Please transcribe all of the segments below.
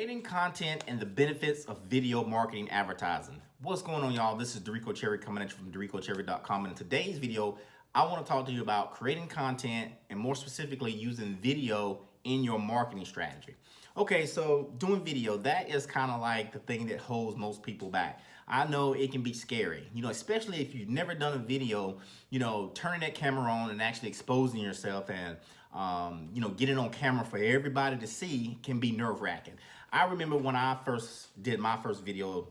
Creating content and the benefits of video marketing advertising. What's going on, y'all? This is Dereco Cherry coming at you from DerecoCherry.com. And in today's video, I want to talk to you about creating content and more specifically using video in your marketing strategy. Okay, so doing video, that is kind of like the thing that holds most people back. I know it can be scary, especially if you've never done a video, turning that camera on and actually exposing yourself and, getting on camera for everybody to see can be nerve-wracking. I remember when I first did my first video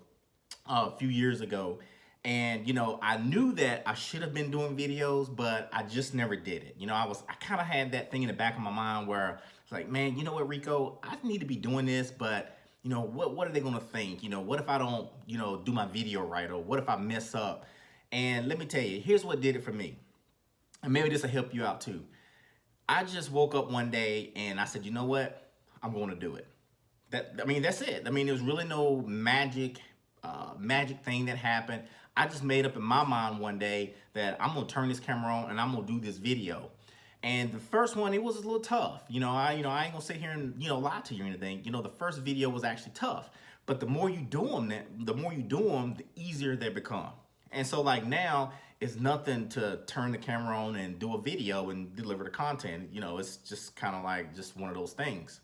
a few years ago, and I knew that I should have been doing videos, but I just never did it. I kind of had that thing in the back of my mind where it's like, man, you know what, Rico, I need to be doing this, but what are they gonna think? What if I don't, do my video right, or what if I mess up? And let me tell you, here's what did it for me. And maybe this will help you out too. I just woke up one day and I said, you know what? I'm going to do it. That's it. There's really no magic thing that happened. I just made up in my mind one day that I'm going to turn this camera on and I'm going to do this video. And the first one, it was a little tough. I ain't going to sit here and, lie to you or anything. The first video was actually tough. But the more you do them, the easier they become. And so like now, it's nothing to turn the camera on and do a video and deliver the content. It's just kind of like just one of those things.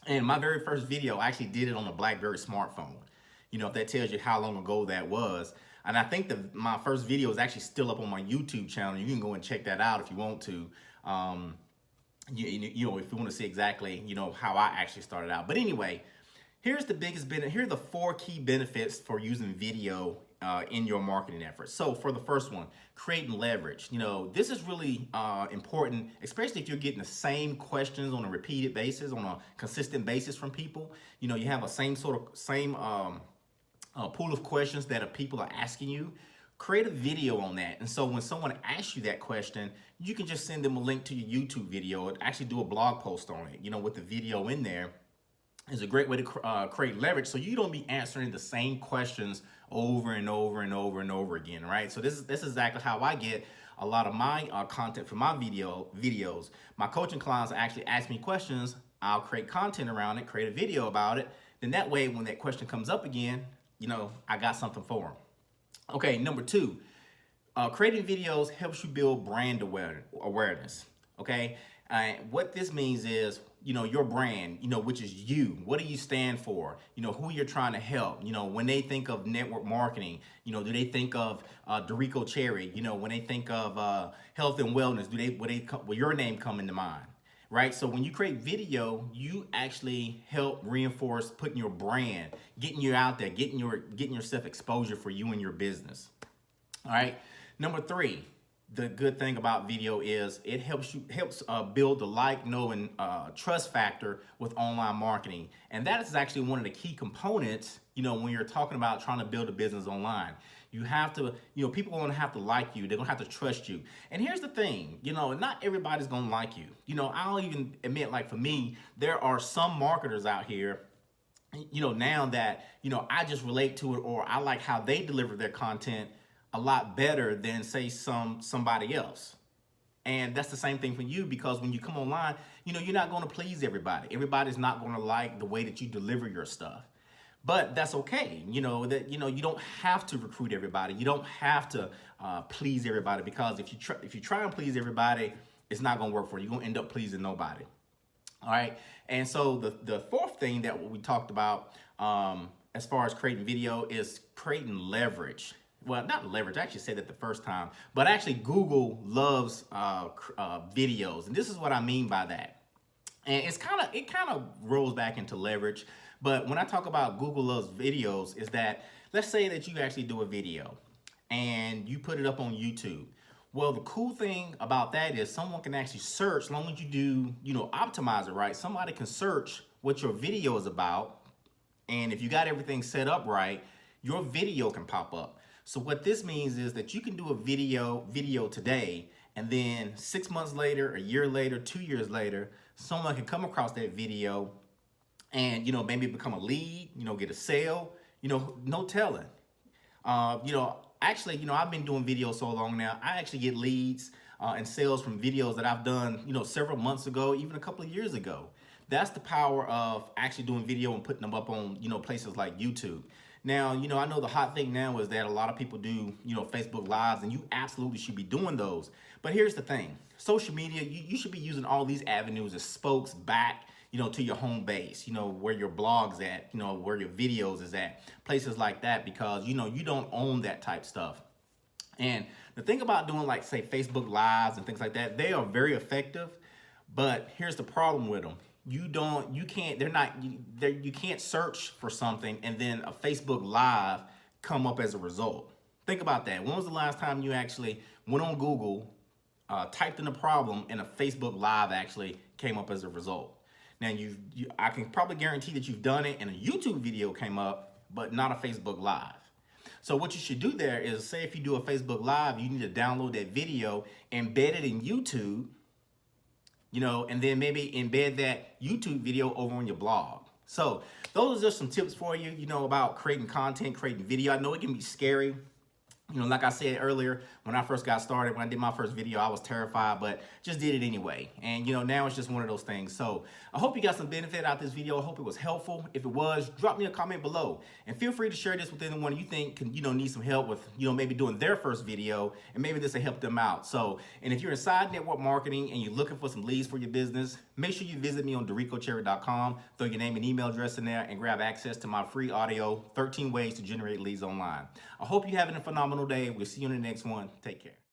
And my very first video, I actually did it on a BlackBerry smartphone. If that tells you how long ago that was. And I think my first video is actually still up on my YouTube channel. You can go and check that out if you want to. If you want to see exactly, how I actually started out. But anyway, here's the biggest benefit. Here are the 4 key benefits for using video in your marketing efforts. So for the first one, creating leverage. This is really important, especially if you're getting the same questions on a repeated basis, on a consistent basis from people. You have a same pool of questions that people are asking you. Create a video on that. And so when someone asks you that question, you can just send them a link to your YouTube video and actually do a blog post on it, with the video in there. Is a great way to create leverage, so you don't be answering the same questions over and over and over and over again, right? So this is exactly how I get a lot of my content for my videos. My coaching clients actually ask me questions. I'll create content around it, create a video about it. Then that way, when that question comes up again, I got something for them. Okay, number 2, creating videos helps you build brand awareness. Okay, what this means is, your brand, which is you. What do you stand for? Who you're trying to help. When they think of network marketing, do they think of Dereco Cherry? When they think of health and wellness, will your name come into mind? Right? So when you create video, you actually help reinforce putting your brand, getting you out there, getting yourself exposure for you and your business. All right. Number 3. The good thing about video is it helps build the like, know, and trust factor with online marketing. And that is actually one of the key components, when you're talking about trying to build a business online. You have to, people are going to have to like you. They're going to have to trust you. And here's the thing, not everybody's going to like you. I'll even admit, like for me, there are some marketers out here, now that, I just relate to it, or I like how they deliver their content a lot better than say somebody else. And that's the same thing for you, because when you come online, you're not going to please everybody. Everybody's not going to like the way that you deliver your stuff. But that's okay. You don't have to recruit everybody. You don't have to please everybody, because if you try and please everybody, it's not going to work for you. You're going to end up pleasing nobody. All right. And so the 4th thing that we talked about as far as creating video is creating leverage. Well, not leverage, I actually said that the first time, but actually Google loves videos. And this is what I mean by that. And it kind of rolls back into leverage. But when I talk about Google loves videos, is that, let's say that you actually do a video and you put it up on YouTube. Well, the cool thing about that is someone can actually search, as long as you do, optimize it right. Somebody can search what your video is about. And if you got everything set up right, your video can pop up. So what this means is that you can do a video today, and then 6 months later, a year later, 2 years later, someone can come across that video and, maybe become a lead, get a sale, no telling. Actually, I've been doing videos so long now, I actually get leads and sales from videos that I've done, several months ago, even a couple of years ago. That's the power of actually doing video and putting them up on, places like YouTube. Now, I know the hot thing now is that a lot of people do, Facebook Lives, and you absolutely should be doing those. But here's the thing. Social media, you should be using all these avenues as spokes back, to your home base, where your blog's at, where your videos is at, places like that, because, you don't own that type stuff. And the thing about doing, like, say, Facebook Lives and things like that, they are very effective. But here's the problem with them. You can't search for something and then a Facebook Live come up as a result. Think about that. When was the last time you actually went on Google, typed in a problem, and a Facebook Live actually came up as a result? Now, I can probably guarantee that you've done it and a YouTube video came up, but not a Facebook Live. So what you should do there is, say if you do a Facebook Live, you need to download that video, embed it in YouTube, and then maybe embed that YouTube video over on your blog. So those are just some tips for you, about creating content, creating video. I know it can be scary. Like I said earlier, when I first got started, when I did my first video, I was terrified, but just did it anyway. And, now it's just one of those things. So I hope you got some benefit out of this video. I hope it was helpful. If it was, drop me a comment below. And feel free to share this with anyone you think can, need some help with, maybe doing their first video, and maybe this will help them out. So, and if you're inside network marketing and you're looking for some leads for your business, make sure you visit me on DerecoCherry.com, throw your name and email address in there, and grab access to my free audio, 13 ways to generate leads online. I hope you're having a phenomenal day. We'll see you in the next one. Take care.